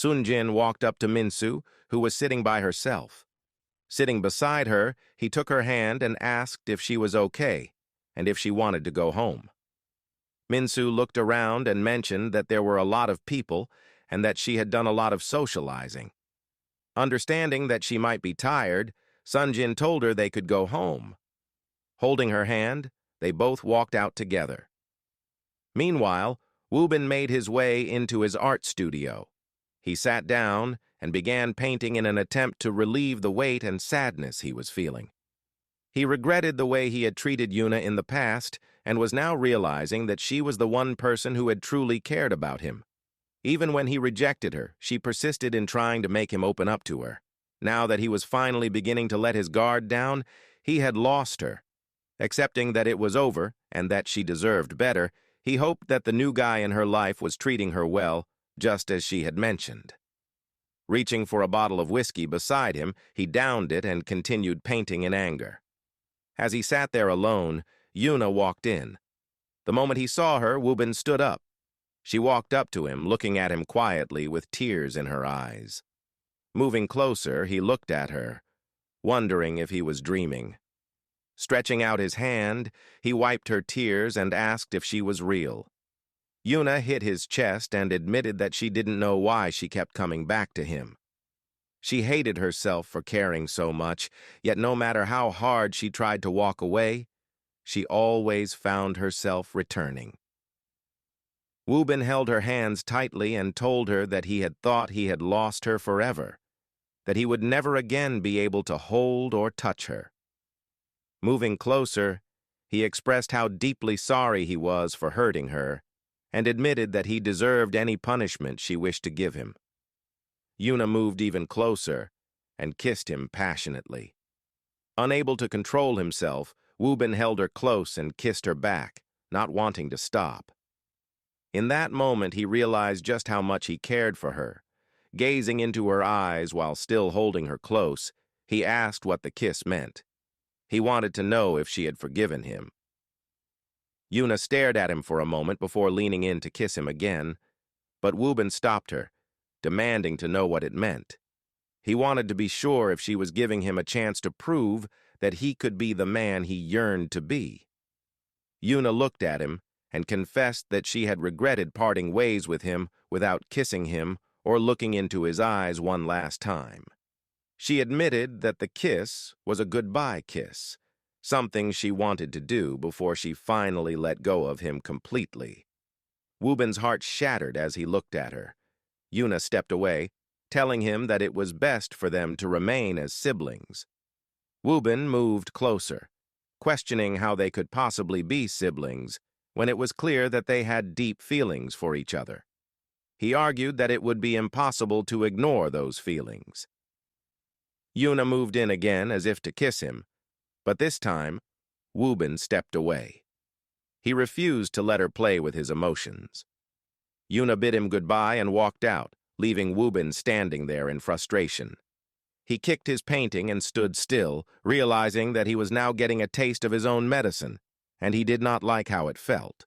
Sunjin walked up to Minsu, who was sitting by herself. Sitting beside her, he took her hand and asked if she was okay and if she wanted to go home. Minsu looked around and mentioned that there were a lot of people and that she had done a lot of socializing. Understanding that she might be tired, Sunjin told her they could go home. Holding her hand, they both walked out together. Meanwhile, Woben made his way into his art studio. He sat down and began painting in an attempt to relieve the weight and sadness he was feeling. He regretted the way he had treated Yuna in the past and was now realizing that she was the one person who had truly cared about him. Even when he rejected her, she persisted in trying to make him open up to her. Now that he was finally beginning to let his guard down, he had lost her. Accepting that it was over and that she deserved better, he hoped that the new guy in her life was treating her well, just as she had mentioned. Reaching for a bottle of whiskey beside him, he downed it and continued painting in anger. As he sat there alone, Yuna walked in. The moment he saw her, Woben stood up. She walked up to him, looking at him quietly with tears in her eyes. Moving closer, he looked at her, wondering if he was dreaming. Stretching out his hand, he wiped her tears and asked if she was real. Yuna hit his chest and admitted that she didn't know why she kept coming back to him. She hated herself for caring so much, yet no matter how hard she tried to walk away, she always found herself returning. Woben held her hands tightly and told her that he had thought he had lost her forever, that he would never again be able to hold or touch her. Moving closer, he expressed how deeply sorry he was for hurting her and admitted that he deserved any punishment she wished to give him. Yuna moved even closer and kissed him passionately. Unable to control himself, Woben held her close and kissed her back, not wanting to stop. In that moment, he realized just how much he cared for her. Gazing into her eyes while still holding her close, he asked what the kiss meant. He wanted to know if she had forgiven him. Yuna stared at him for a moment before leaning in to kiss him again, but Woben stopped her, demanding to know what it meant. He wanted to be sure if she was giving him a chance to prove that he could be the man he yearned to be. Yuna looked at him and confessed that she had regretted parting ways with him without kissing him or looking into his eyes one last time. She admitted that the kiss was a goodbye kiss, something she wanted to do before she finally let go of him completely. Woben's heart shattered as he looked at her. Yuna stepped away, telling him that it was best for them to remain as siblings. Woben moved closer, questioning how they could possibly be siblings when it was clear that they had deep feelings for each other. He argued that it would be impossible to ignore those feelings. Yuna moved in again as if to kiss him, but this time, Woben stepped away. He refused to let her play with his emotions. Yuna bid him goodbye and walked out, leaving Woben standing there in frustration. He kicked his painting and stood still, realizing that he was now getting a taste of his own medicine, and he did not like how it felt.